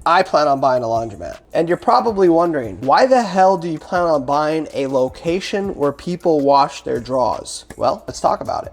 I plan on buying a laundromat. And you're probably wondering, why the hell do you plan on buying a location where people wash their drawers? Well, let's talk about it.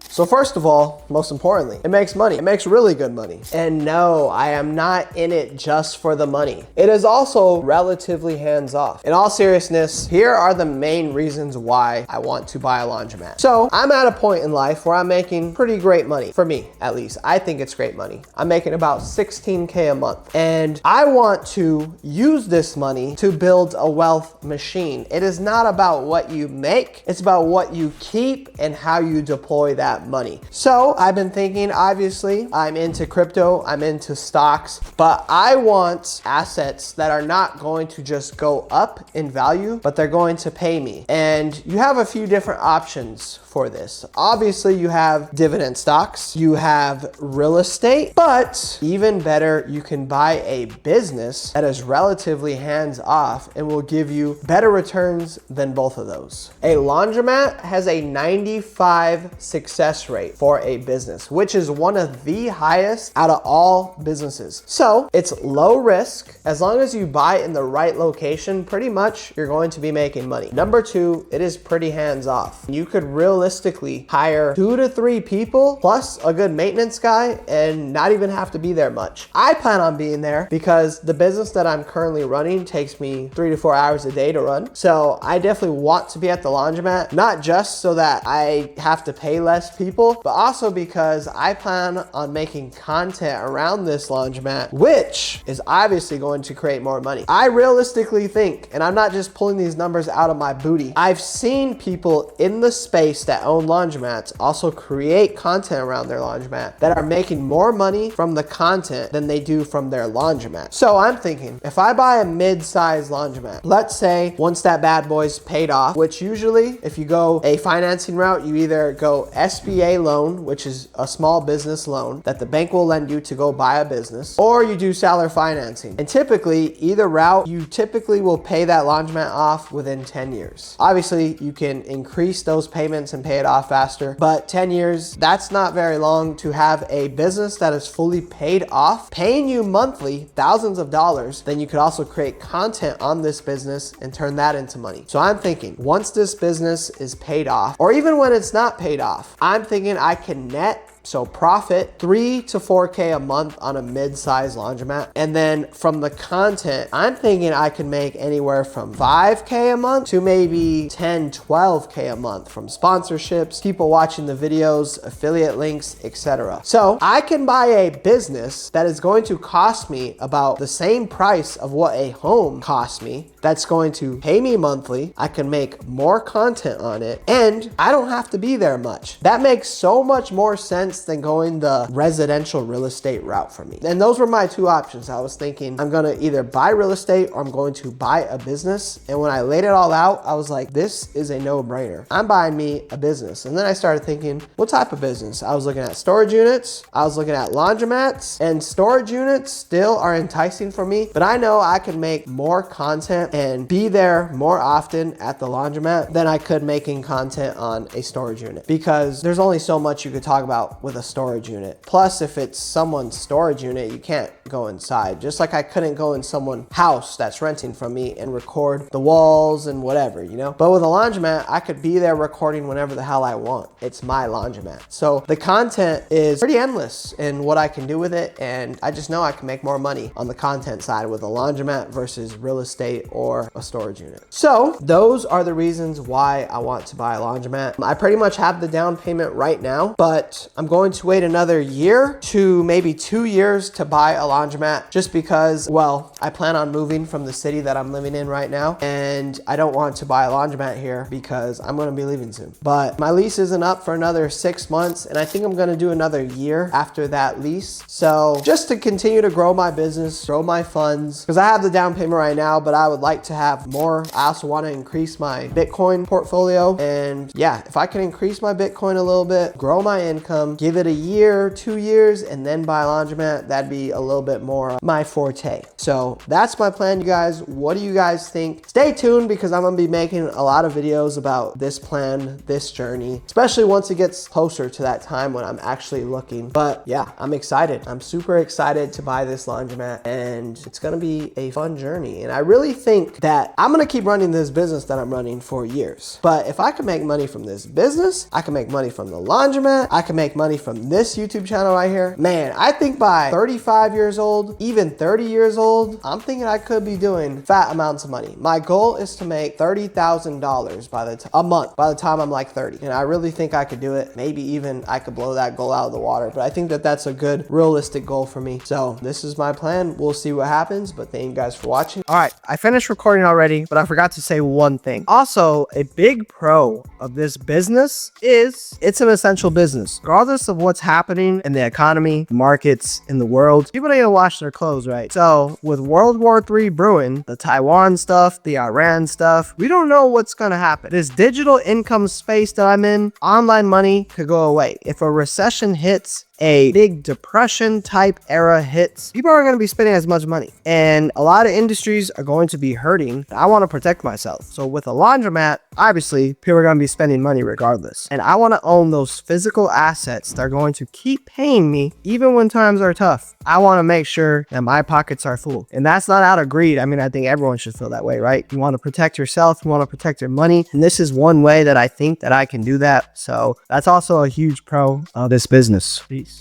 So first of all, most importantly, it makes money. It makes really good money. And no, I am not in it just for the money. It is also relatively hands-off. In all seriousness, here are the main reasons why I want to buy a laundromat. So I'm at a point in life where I'm making pretty great money. For me, at least. I think it's great money. I'm making about $16K a month. And I want to use this money to build a wealth machine. It is not about what you make. It's about what you keep and how you deploy that money. So I've been thinking, obviously, I'm into crypto, I'm into stocks, but I want assets that are not going to just go up in value, but they're going to pay me. And you have a few different options for this. Obviously, you have dividend stocks, you have real estate, but even better, you can buy a business that is relatively hands-off and will give you better returns than both of those. A laundromat has a 95% success rate for a business, which is one of the highest out of all businesses. So it's low risk. As long as you buy in the right location, pretty much you're going to be making money. Number two, it is pretty hands-off. You could realistically hire 2 to 3 people plus a good maintenance guy and not even have to be there much. I plan on being there because the business that I'm currently running takes me 3 to 4 hours a day to run. So I definitely want to be at the laundromat, not just so that I have to pay less people, but also because I plan on making content around this laundromat, which is obviously going to create more money. I realistically think, and I'm not just pulling these numbers out of my booty, I've seen people in the space that own laundromats also create content around their laundromat that are making more money from the content than they do from their laundromat. So I'm thinking, if I buy a mid-size laundromat, let's say once that bad boy's paid off, which usually if you go a financing route, you either go SBA loan, which is a small business loan that the bank will lend you to go buy a business, or you do seller financing. And typically, either route, you typically will pay that laundromat off within 10 years. Obviously, you can increase those payments and pay it off faster, but 10 years, that's not very long to have a business that is fully paid off, paying you monthly thousands of dollars. Then you could also create content on this business and turn that into money. So I'm thinking, once this business is paid off, or even when it's not paid off, I'm thinking I can net, so profit 3 to 4K a month on a mid-size laundromat. And then from the content, I'm thinking I can make anywhere from 5K a month to maybe 10, 12K a month from sponsorships, people watching the videos, affiliate links, etc. So I can buy a business that is going to cost me about the same price of what a home costs me. That's going to pay me monthly. I can make more content on it, and I don't have to be there much. That makes so much more sense than going the residential real estate route for me. And those were my two options. I was thinking I'm gonna either buy real estate or I'm going to buy a business. And when I laid it all out, I was like, this is a no-brainer. I'm buying me a business. And then I started thinking, what type of business? I was looking at storage units, I was looking at laundromats, and storage units still are enticing for me, but I know I can make more content and be there more often at the laundromat than I could making content on a storage unit, because there's only so much you could talk about with a storage unit. Plus, if it's someone's storage unit, you can't go inside. Just like I couldn't go in someone's house that's renting from me and record the walls and whatever, you know? But with a laundromat, I could be there recording whenever the hell I want. It's my laundromat. So the content is pretty endless in what I can do with it, and I just know I can make more money on the content side with a laundromat versus real estate or a storage unit. So those are the reasons why I want to buy a laundromat. I pretty much have the down payment right now, but I'm going to wait another year to maybe 2 years to buy a laundromat, just because, well, I plan on moving from the city that I'm living in right now, and I don't want to buy a laundromat here because I'm going to be leaving soon. But my lease isn't up for another 6 months, and I think I'm going to do another year after that lease. So just to continue to grow my business, grow my funds, because I have the down payment right now, but I would like to have more. I also want to increase my Bitcoin portfolio, and yeah, if I can increase my Bitcoin a little bit, grow my income, give it a year, 2 years, and then buy a laundromat. That'd be a little bit more my forte. So that's my plan, you guys. What do you guys think? Stay tuned because I'm gonna be making a lot of videos about this plan, this journey, especially once it gets closer to that time when I'm actually looking. But yeah, I'm excited. I'm super excited to buy this laundromat, and it's gonna be a fun journey. And I really think that I'm gonna keep running this business that I'm running for years. But if I can make money from this business, I can make money from the laundromat, I can make money from this YouTube channel right here. Man, I think by 35 years old, even 30 years old, I'm thinking I could be doing fat amounts of money. My goal is to make $30,000 a month by the time I'm like 30. And I really think I could do it. Maybe even I could blow that goal out of the water, but I think that that's a good realistic goal for me. So this is my plan. We'll see what happens, but thank you guys for watching. All right, I finished recording already, but I forgot to say one thing. Also, a big pro of this business is it's an essential business. Regardless of what's happening in the economy, markets, in the world, people need to wash their clothes, right? So with World War III brewing, the Taiwan stuff, the Iran stuff, we don't know what's gonna happen. This digital income space that I'm in, online money could go away. If a recession hits, a big depression type era hits, people aren't going to be spending as much money, and a lot of industries are going to be hurting. I want to protect myself. So with a laundromat, obviously people are going to be spending money regardless, and I want to own those physical assets that are going to keep paying me even when times are tough. I want to make sure that my pockets are full, and that's not out of greed. I mean, I think everyone should feel that way, right? You want to protect yourself, you want to protect your money, and this is one way that I think that I can do that. So that's also a huge pro of this business. Peace.